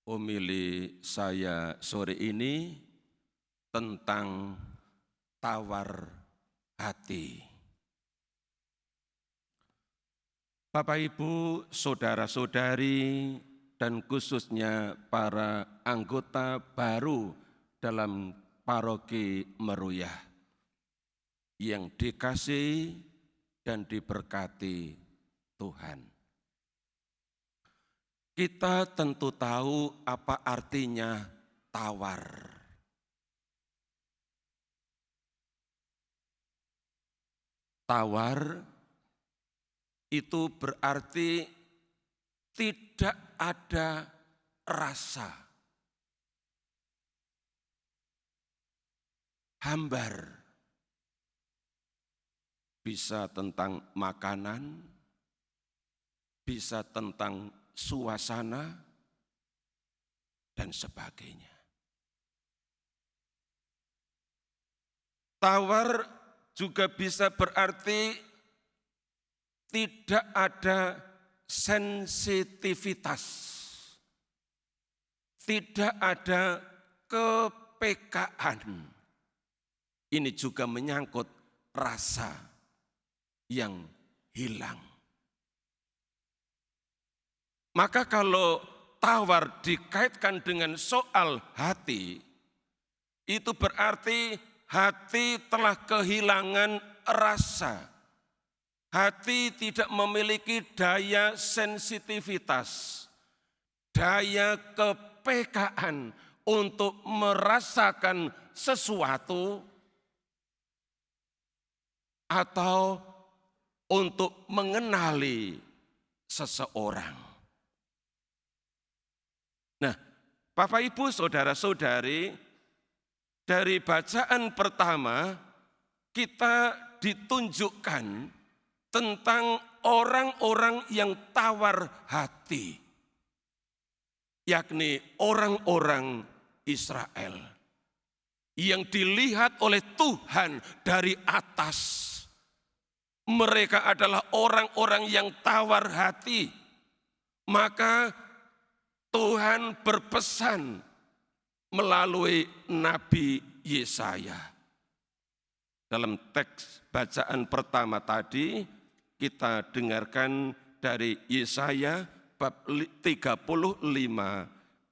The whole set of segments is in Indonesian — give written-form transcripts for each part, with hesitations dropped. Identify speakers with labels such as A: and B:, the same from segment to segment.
A: Homili saya sore ini tentang tawar hati. Bapak, Ibu, saudara-saudari, dan khususnya para anggota baru dalam paroki Meruyah yang dikasihi dan diberkati Tuhan. Kita tentu tahu apa artinya tawar. Tawar itu berarti tidak ada rasa. Hambar. Bisa tentang makanan, bisa tentang suasana, dan sebagainya. Tawar juga bisa berarti tidak ada sensitivitas, tidak ada kepekaan. Ini juga menyangkut rasa yang hilang. Maka kalau tawar dikaitkan dengan soal hati, itu berarti hati telah kehilangan rasa. Hati tidak memiliki daya sensitivitas, daya kepekaan untuk merasakan sesuatu atau untuk mengenali seseorang. Nah, Bapak, Ibu, saudara-saudari, dari bacaan pertama kita ditunjukkan tentang orang-orang yang tawar hati, yakni orang-orang Israel yang dilihat oleh Tuhan dari atas. Mereka adalah orang-orang yang tawar hati. Maka Tuhan berpesan melalui Nabi Yesaya. Dalam teks bacaan pertama tadi kita dengarkan dari Yesaya bab 35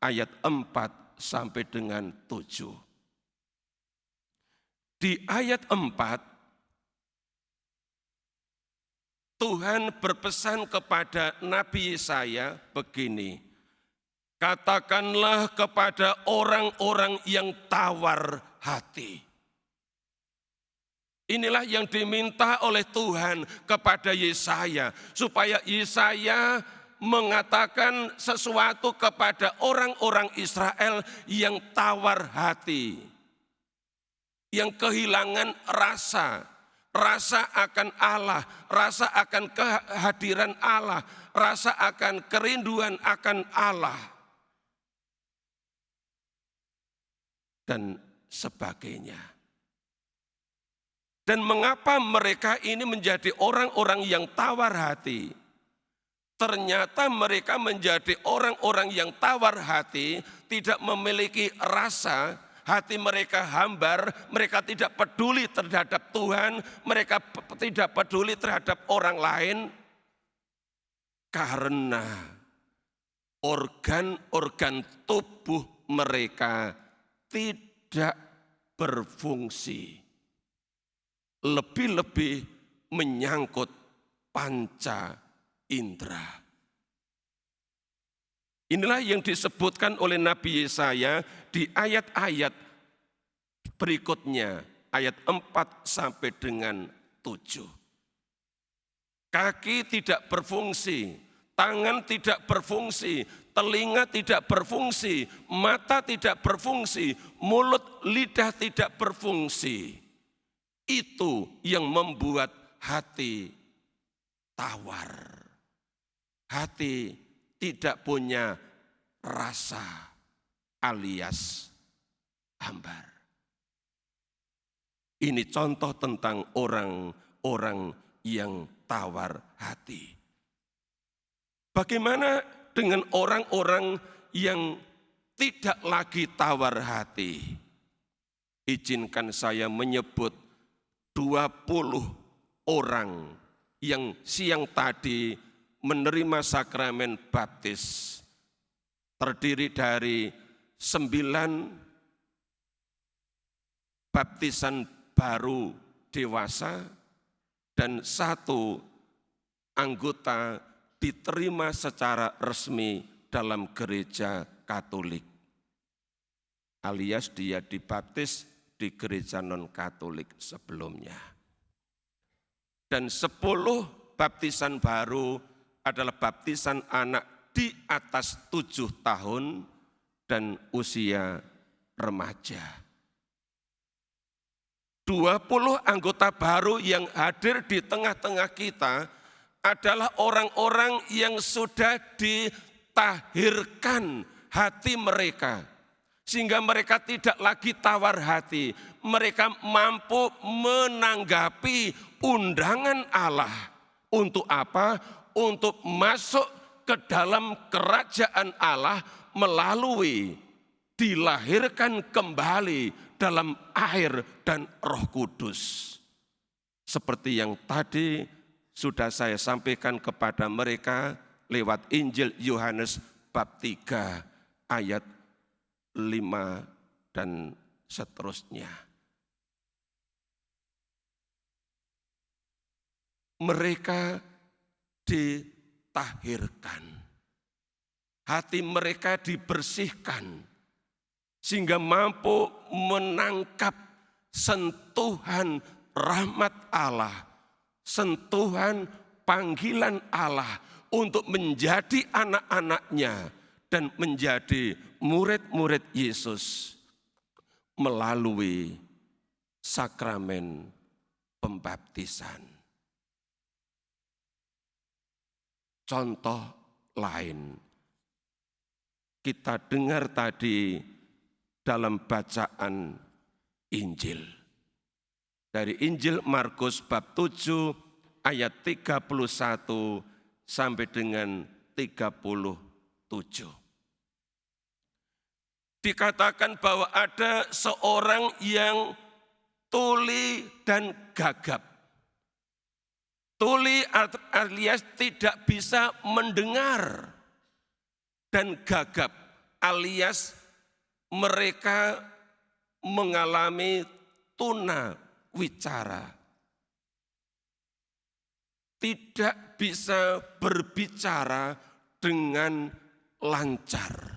A: ayat 4 sampai dengan 7. Di ayat 4 Tuhan berpesan kepada Nabi Yesaya begini, katakanlah kepada orang-orang yang tawar hati. Inilah yang diminta oleh Tuhan kepada Yesaya, supaya Yesaya mengatakan sesuatu kepada orang-orang Israel yang tawar hati, yang kehilangan rasa akan Allah, rasa akan kehadiran Allah, rasa akan kerinduan akan Allah, dan sebagainya. Dan mengapa mereka ini menjadi orang-orang yang tawar hati? Ternyata mereka menjadi orang-orang yang tawar hati, tidak memiliki rasa, hati mereka hambar, mereka tidak peduli terhadap Tuhan, mereka tidak peduli terhadap orang lain, karena organ-organ tubuh mereka tidak berfungsi. Lebih-lebih menyangkut panca indera. Inilah yang disebutkan oleh Nabi Yesaya di ayat-ayat berikutnya, ayat 4 sampai dengan 7. Kaki tidak berfungsi, tangan tidak berfungsi, telinga tidak berfungsi, mata tidak berfungsi, mulut, lidah tidak berfungsi. Itu yang membuat hati tawar. Hati tidak punya rasa alias hambar. Ini contoh tentang orang-orang yang tawar hati. Bagaimana dengan orang-orang yang tidak lagi tawar hati. Izinkan saya menyebut 20 orang yang siang tadi menerima sakramen baptis. Terdiri dari 9 baptisan baru dewasa dan 1 anggota diterima secara resmi dalam gereja Katolik. Alias dia dibaptis di gereja non-Katolik sebelumnya. Dan 10 baptisan baru adalah baptisan anak di atas 7 tahun dan usia remaja. 20 anggota baru yang hadir di tengah-tengah kita adalah orang-orang yang sudah ditahirkan hati mereka. Sehingga mereka tidak lagi tawar hati. Mereka mampu menanggapi undangan Allah. Untuk apa? Untuk masuk ke dalam kerajaan Allah melalui dilahirkan kembali dalam air dan Roh Kudus. Seperti yang tadi sudah saya sampaikan kepada mereka lewat Injil Yohanes bab 3 ayat 5 dan seterusnya. Mereka ditahirkan. Hati mereka dibersihkan sehingga mampu menangkap sentuhan rahmat Allah, sentuhan panggilan Allah untuk menjadi anak-anaknya dan menjadi murid-murid Yesus melalui sakramen pembaptisan. Contoh lain, kita dengar tadi dalam bacaan Injil. Dari Injil Markus bab 7 ayat 31 sampai dengan 37. Dikatakan bahwa ada seorang yang tuli dan gagap. Tuli alias tidak bisa mendengar, dan gagap alias mereka mengalami tuna wicara. Tidak bisa berbicara dengan lancar.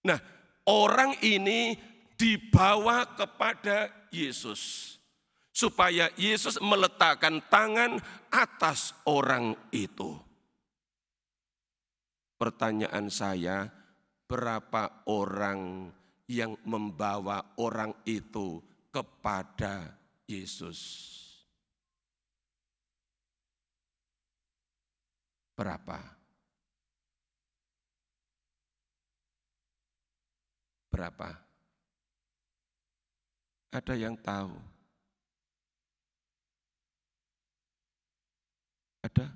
A: Nah, orang ini dibawa kepada Yesus supaya Yesus meletakkan tangan atas orang itu. Pertanyaan saya, berapa orang yang membawa orang itu kepada Yesus? Berapa? Berapa? Ada yang tahu? Ada?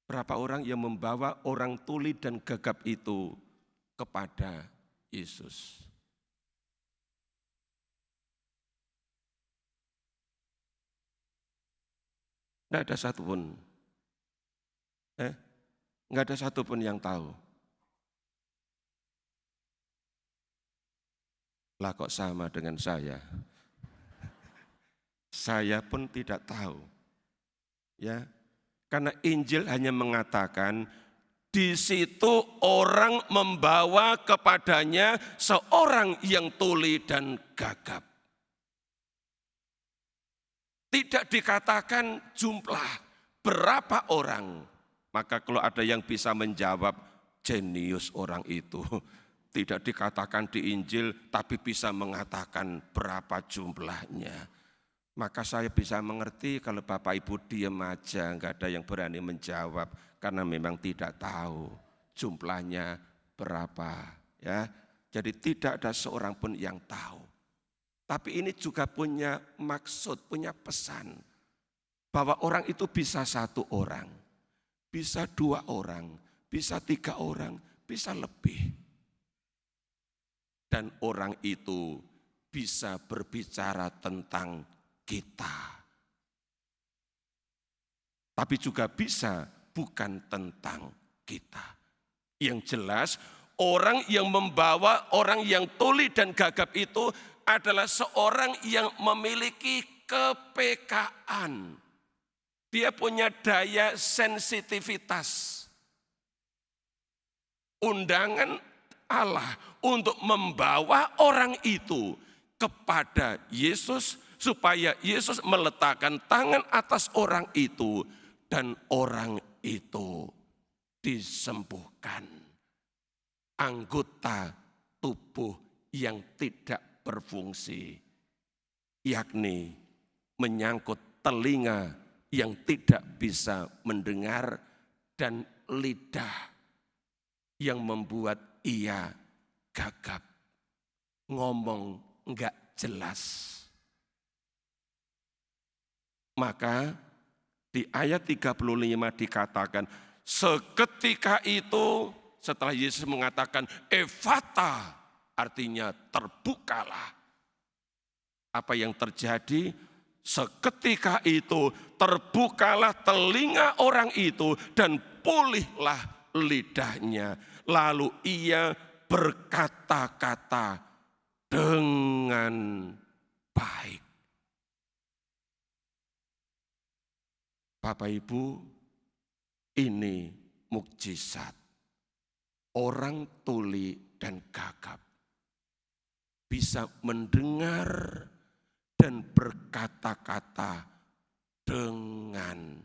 A: Berapa orang yang membawa orang tuli dan gagap itu kepada Yesus? Tidak ada satupun. Nggak ada satupun yang tahu. Lah kok sama dengan saya? Saya pun tidak tahu. Ya, karena Injil hanya mengatakan di situ orang membawa kepadanya seorang yang tuli dan gagap. Tidak dikatakan jumlah berapa orang. Maka kalau ada yang bisa menjawab, jenius orang itu. Tidak dikatakan di Injil, tapi bisa mengatakan berapa jumlahnya. Maka saya bisa mengerti kalau Bapak Ibu diam aja, enggak ada yang berani menjawab. Karena memang tidak tahu jumlahnya berapa. Ya, jadi tidak ada seorang pun yang tahu. Tapi ini juga punya maksud, punya pesan. Bahwa orang itu bisa 1 orang. Bisa 2 orang, bisa 3 orang, bisa lebih. Dan orang itu bisa berbicara tentang kita. Tapi juga bisa bukan tentang kita. Yang jelas orang yang membawa orang yang tuli dan gagap itu adalah seorang yang memiliki kepekaan. Dia punya daya sensitivitas. Undangan Allah untuk membawa orang itu kepada Yesus supaya Yesus meletakkan tangan atas orang itu dan orang itu disembuhkan. Anggota tubuh yang tidak berfungsi, yakni menyangkut telinga yang tidak bisa mendengar dan lidah yang membuat ia gagap, ngomong enggak jelas. Maka di ayat 35 dikatakan, seketika itu setelah Yesus mengatakan Efata, artinya terbukalah. Apa yang terjadi? Seketika itu terbukalah telinga orang itu dan pulihlah lidahnya. Lalu ia berkata-kata dengan baik. Bapak Ibu, ini mukjizat. Orang tuli dan gagap bisa mendengar dan berkata-kata dengan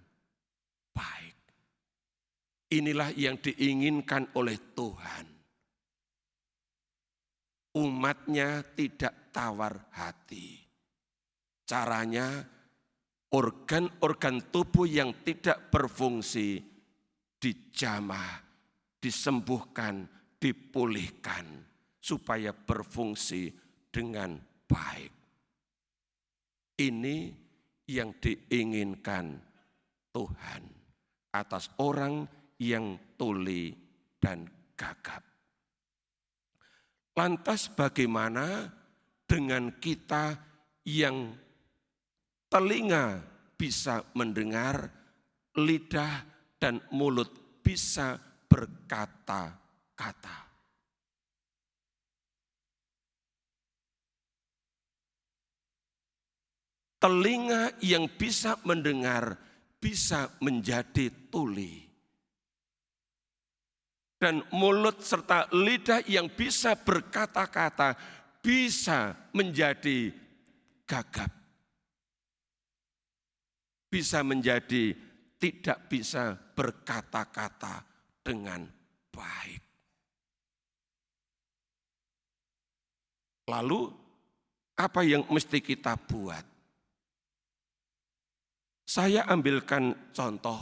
A: baik. Inilah yang diinginkan oleh Tuhan. Umatnya tidak tawar hati. Caranya organ-organ tubuh yang tidak berfungsi dijamah, disembuhkan, dipulihkan supaya berfungsi dengan baik. Ini yang diinginkan Tuhan atas orang yang tuli dan gagap. Lantas bagaimana dengan kita yang telinga bisa mendengar, lidah dan mulut bisa berkata-kata? Telinga yang bisa mendengar bisa menjadi tuli. Dan mulut serta lidah yang bisa berkata-kata bisa menjadi gagap. Bisa menjadi tidak bisa berkata-kata dengan baik. Lalu apa yang mesti kita buat? Saya ambilkan contoh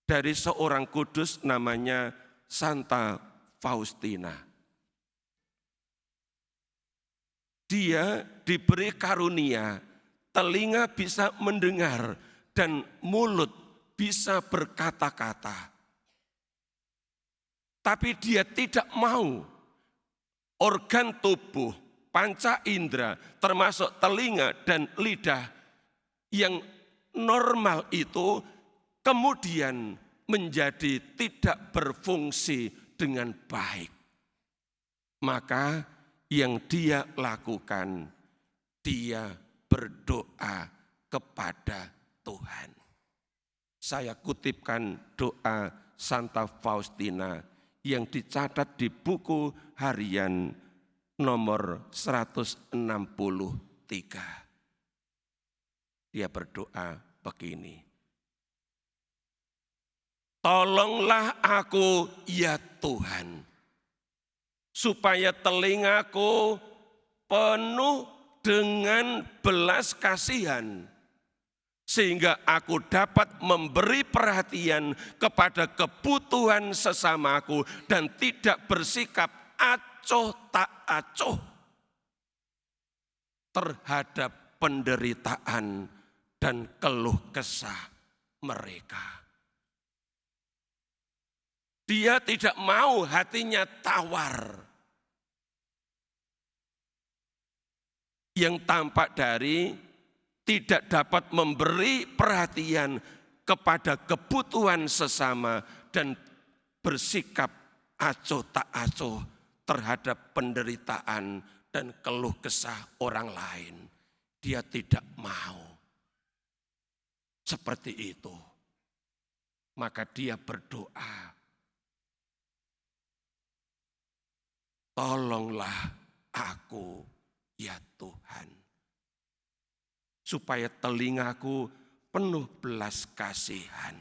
A: dari seorang kudus namanya Santa Faustina. Dia diberi karunia, telinga bisa mendengar dan mulut bisa berkata-kata. Tapi dia tidak mau organ tubuh, panca indera, termasuk telinga dan lidah yang normal itu kemudian menjadi tidak berfungsi dengan baik. Maka yang dia lakukan, dia berdoa kepada Tuhan. Saya kutipkan doa Santa Faustina yang dicatat di buku harian nomor 163. Dia berdoa begini. Tolonglah aku ya Tuhan, supaya telingaku penuh dengan belas kasihan, sehingga aku dapat memberi perhatian kepada kebutuhan sesamaku dan tidak bersikap acuh tak acuh terhadap penderitaan dan keluh kesah mereka. Dia tidak mau hatinya tawar. Yang tampak dari tidak dapat memberi perhatian kepada kebutuhan sesama dan bersikap acuh tak acuh terhadap penderitaan dan keluh kesah orang lain. Dia tidak mau seperti itu. Maka dia berdoa, tolonglah aku ya Tuhan, supaya telingaku penuh belas kasihan,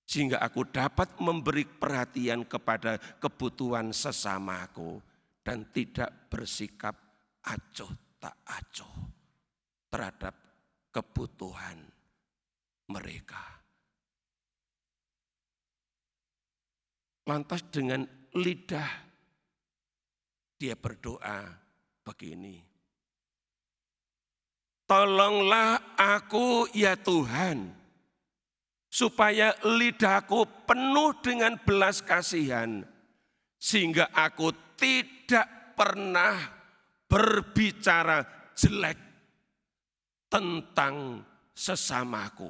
A: sehingga aku dapat memberi perhatian kepada kebutuhan sesamaku dan tidak bersikap acuh tak acuh terhadap kebutuhan mereka. Lantas dengan lidah dia berdoa begini, tolonglah aku ya Tuhan, supaya lidahku penuh dengan belas kasihan, sehingga aku tidak pernah berbicara jelek tentang sesamaku,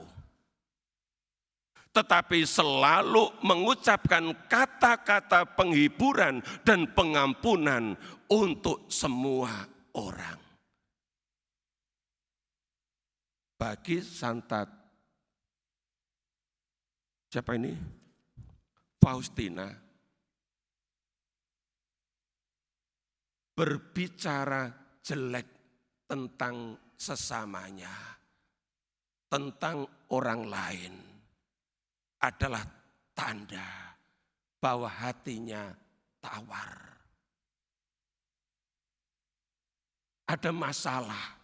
A: tetapi selalu mengucapkan kata-kata penghiburan dan pengampunan untuk semua orang. Bagi Santa, siapa ini? Faustina, berbicara jelek tentang sesamanya, tentang orang lain, adalah tanda bahwa hatinya tawar. Ada masalah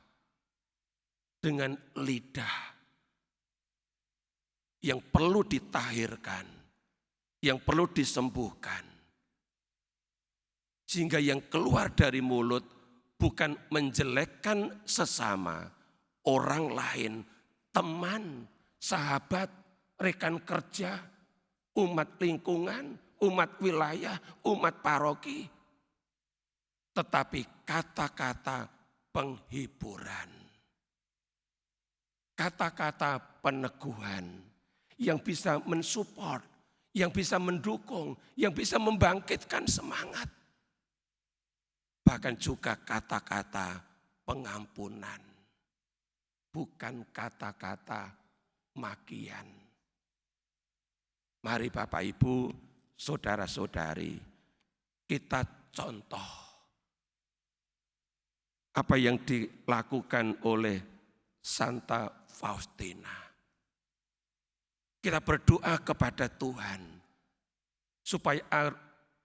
A: dengan lidah yang perlu ditahirkan, yang perlu disembuhkan. Sehingga yang keluar dari mulut bukan menjelekkan sesama, orang lain, teman, sahabat, rekan kerja, umat lingkungan, umat wilayah, umat paroki. Tetapi kata-kata penghiburan, kata-kata peneguhan yang bisa mensupport, yang bisa mendukung, yang bisa membangkitkan semangat. Bahkan juga kata-kata pengampunan, bukan kata-kata makian. Mari Bapak Ibu, saudara-saudari, kita contoh apa yang dilakukan oleh Santa Faustina. Kita berdoa kepada Tuhan supaya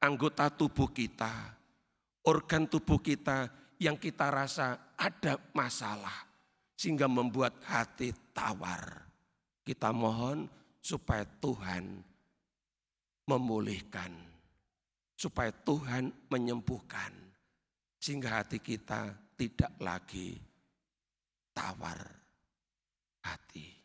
A: anggota tubuh kita, organ tubuh kita yang kita rasa ada masalah sehingga membuat hati tawar. Kita mohon supaya Tuhan memulihkan, supaya Tuhan menyembuhkan, sehingga hati kita tidak lagi tawar hati.